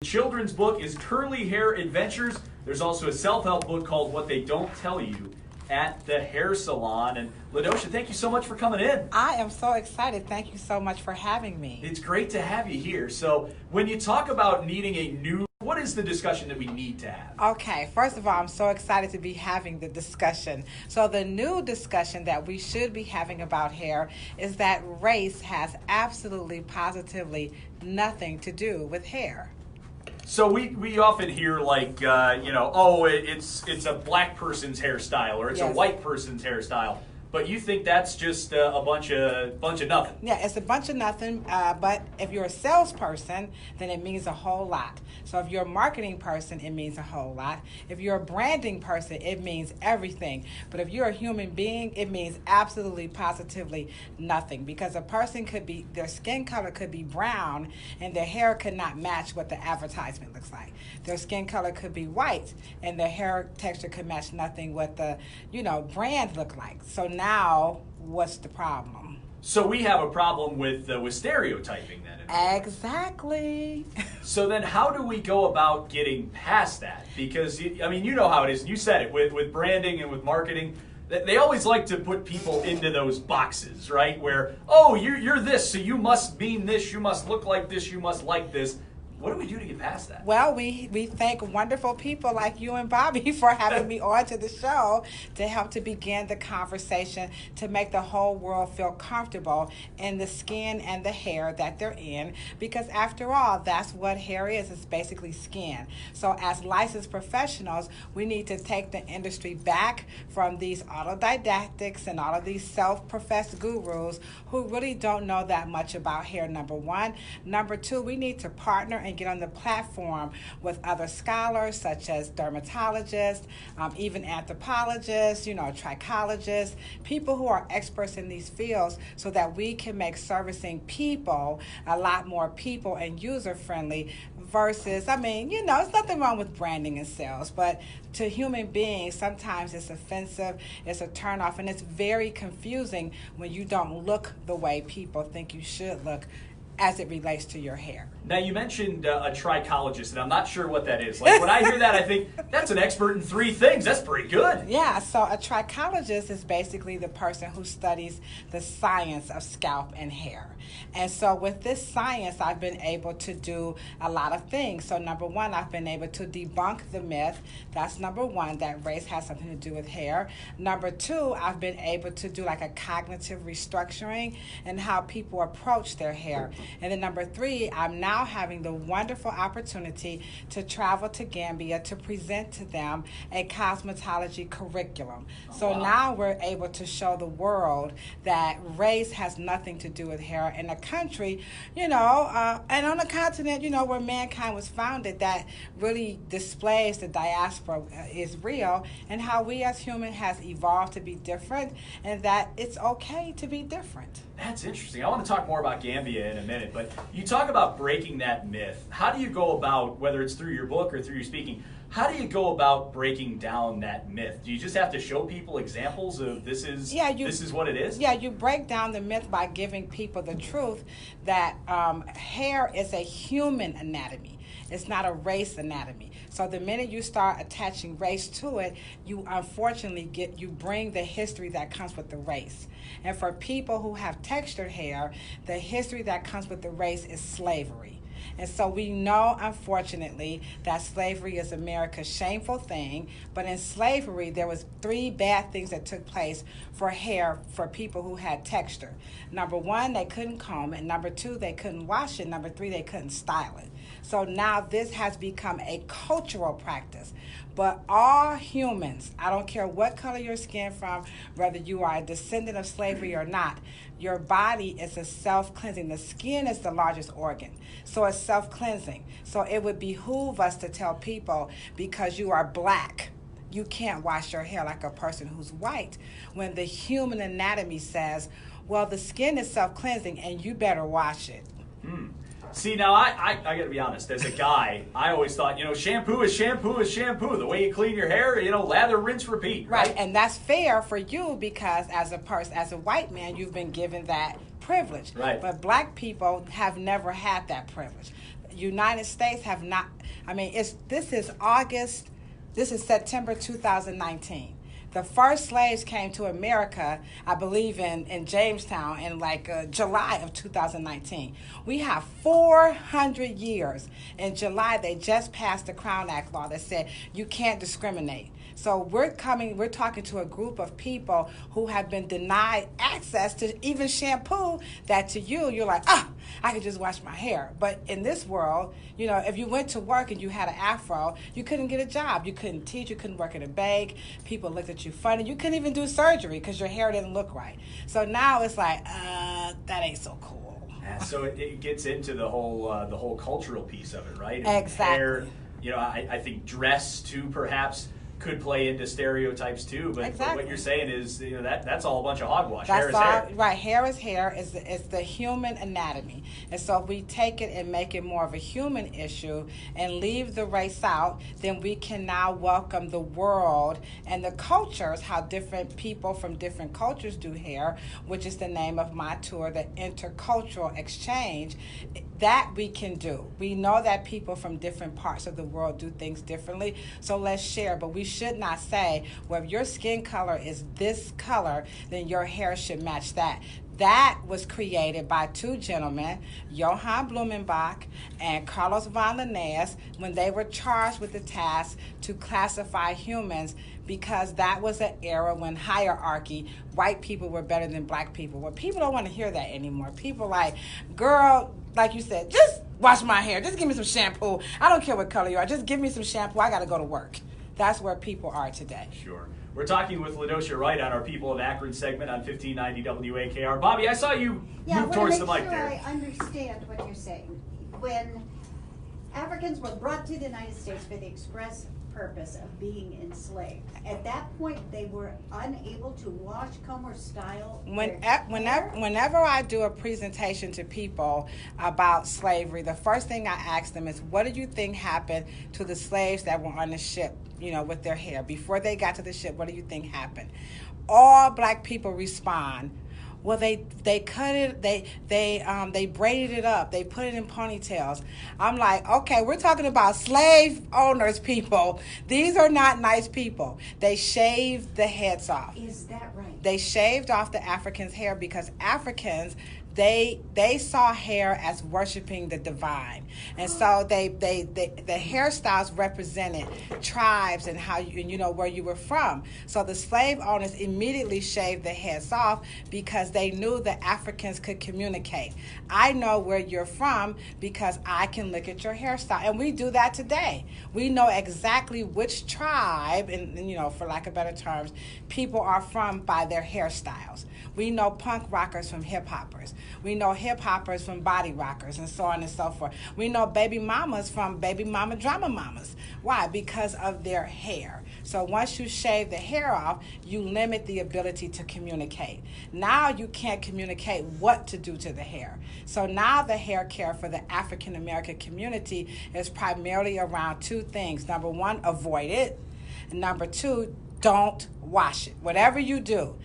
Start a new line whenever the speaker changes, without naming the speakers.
The children's book is Curly Hair Adventures. There's also a self-help book called What They Don't Tell You at the Hair Salon. And LaDosha, thank you so much for coming in.
I am so excited. Thank you so much for having me.
It's great to have you here. So when you talk about needing a new, what is the discussion that we need to have?
Okay, first of all, I'm so excited to be having the discussion. So the new discussion that we should be having about hair is that race has absolutely, positively nothing to do with hair.
So we often hear like, it's a black person's hairstyle or it's a white person's hairstyle. But you think that's just a bunch of nothing?
Yeah, it's a bunch of nothing. But if you're a salesperson, then it means a whole lot. So if you're a marketing person, it means a whole lot. If you're a branding person, it means everything. But if you're a human being, it means absolutely, positively nothing. Because a person could be, their skin color could be brown, and their hair could not match what the advertisement looks like. Their skin color could be white, and their hair texture could match nothing what the brand look like. So now, what's the problem?
So we have a problem with stereotyping then.
Exactly.
So then how do we go about getting past that? Because, you know how it is. You said it with branding and with marketing. They always like to put people into those boxes, right? Where, oh, you're this, so you must mean this, you must look like this, you must like this. What do we do to get past that?
Well, we thank wonderful people like you and Bobby for having me on to the show to help to begin the conversation to make the whole world feel comfortable in the skin and the hair that they're in. Because after all, that's what hair is. It's basically skin. So as licensed professionals, we need to take the industry back from these autodidactics and all of these self-professed gurus who really don't know that much about hair, number one. Number two, we need to partner and get on the platform with other scholars such as dermatologists, even anthropologists, trichologists, people who are experts in these fields so that we can make servicing people a lot more people and user-friendly versus, there's nothing wrong with branding and sales, but to human beings, sometimes it's offensive, it's a turnoff, and it's very confusing when you don't look the way people think you should look as it relates to your hair.
Now, you mentioned a trichologist, and I'm not sure what that is. Like, when I hear that, I think, that's an expert in 3 things. That's pretty good.
Yeah, so a trichologist is basically the person who studies the science of scalp and hair. And so with this science, I've been able to do a lot of things. So number one, I've been able to debunk the myth. That's number one, that race has something to do with hair. Number two, I've been able to do like a cognitive restructuring and how people approach their hair. And then number three, I'm now having the wonderful opportunity to travel to Gambia to present to them a cosmetology curriculum. So now we're able to show the world that race has nothing to do with hair in a country, and on a continent, where mankind was founded, that really displays the diaspora is real and how we as humans has evolved to be different and that it's okay to be different.
That's interesting. I want to talk more about Gambia in a minute, but you talk about breaking that myth. How do you go about, whether it's through your book or through your speaking, how do you go about breaking down that myth? Do you just have to show people examples of this is what it is?
Yeah, you break down the myth by giving people the truth that hair is a human anatomy. It's not a race anatomy. So the minute you start attaching race to it, you unfortunately bring the history that comes with the race. And for people who have textured hair, the history that comes with the race is slavery. And so we know, unfortunately, that slavery is America's shameful thing. But in slavery, there was 3 bad things that took place for hair for people who had texture. Number one, they couldn't comb it. Number two, they couldn't wash it. Number three, they couldn't style it. So now this has become a cultural practice. But all humans, I don't care what color your skin from, whether you are a descendant of slavery or not, your body is a self-cleansing. The skin is the largest organ, so it's self-cleansing. So it would behoove us to tell people, because you are black, you can't wash your hair like a person who's white, when the human anatomy says, well, the skin is self-cleansing and you better wash it.
See, now I got to be honest. As a guy, I always thought, shampoo is shampoo is shampoo. The way you clean your hair, lather, rinse, repeat.
Right, and that's fair for you because as a white man, you've been given that privilege.
Right.
But black people have never had that privilege. United States have not, I mean, this is September 2019. The first slaves came to America, I believe, in Jamestown in July of 2019. We have 400 years. In July, they just passed the Crown Act law that said you can't discriminate. So we're talking to a group of people who have been denied access to even shampoo that to you, you're like, I could just wash my hair. But in this world, if you went to work and you had an afro, you couldn't get a job. You couldn't teach, you couldn't work in a bank. People looked at you funny. You couldn't even do surgery because your hair didn't look right. So now it's like, that ain't so cool.
So it gets into the whole cultural piece of it, right?
Exactly.
Hair, I think dress too, perhaps, could play into stereotypes too, but what you're saying is that's all a bunch of hogwash. Hair is hair.
Right, hair is hair. It's the human anatomy, and so if we take it and make it more of a human issue and leave the race out, then we can now welcome the world and the cultures, how different people from different cultures do hair, which is the name of my tour, the Intercultural Exchange. That we can do. We know that people from different parts of the world do things differently, so let's share. But we should not say, well, if your skin color is this color, then your hair should match that. That was created by two gentlemen, Johann Blumenbach and Carlos von Linnaeus, when they were charged with the task to classify humans, because that was an era when hierarchy, white people were better than black people. Well, people don't want to hear that anymore. People like, girl, like you said, just wash my hair. Just give me some shampoo. I don't care what color you are. Just give me some shampoo. I got to go to work. That's where people are today.
Sure. We're talking with LaDocia Wright on our People of Akron segment on 1590 WAKR. Bobby, I saw you move towards the mic there.
I understand what you're saying. When Africans were brought to the United States for the express purpose of being enslaved, at that point they were unable to wash, comb, or style
Whenever I do a presentation to people about slavery, the first thing I ask them is, what do you think happened to the slaves that were on the ship, with their hair? Before they got to the ship, what do you think happened? All black people respond, well, they cut it, they braided it up, they put it in ponytails. I'm like, okay, we're talking about slave owners, people. These are not nice people. They shaved the heads off.
Is that right?
They shaved off the Africans' hair because Africans, they saw hair as worshiping the divine, and so the hairstyles represented tribes and how where you were from. So the slave owners immediately shaved the heads off because they knew the Africans could communicate. I know where you're from because I can look at your hairstyle, and we do that today. We know exactly which tribe, and for lack of better terms, people are from by their hairstyles. We know punk rockers from hip hoppers. We know hip hoppers from body rockers, and so on and so forth. We know baby mamas from baby mama drama mamas. Why? Because of their hair. So once you shave the hair off, you limit the ability to communicate. Now you can't communicate what to do to the hair. So now the hair care for the African American community is primarily around two things. Number one, avoid it. And number two, don't wash it. Whatever you do.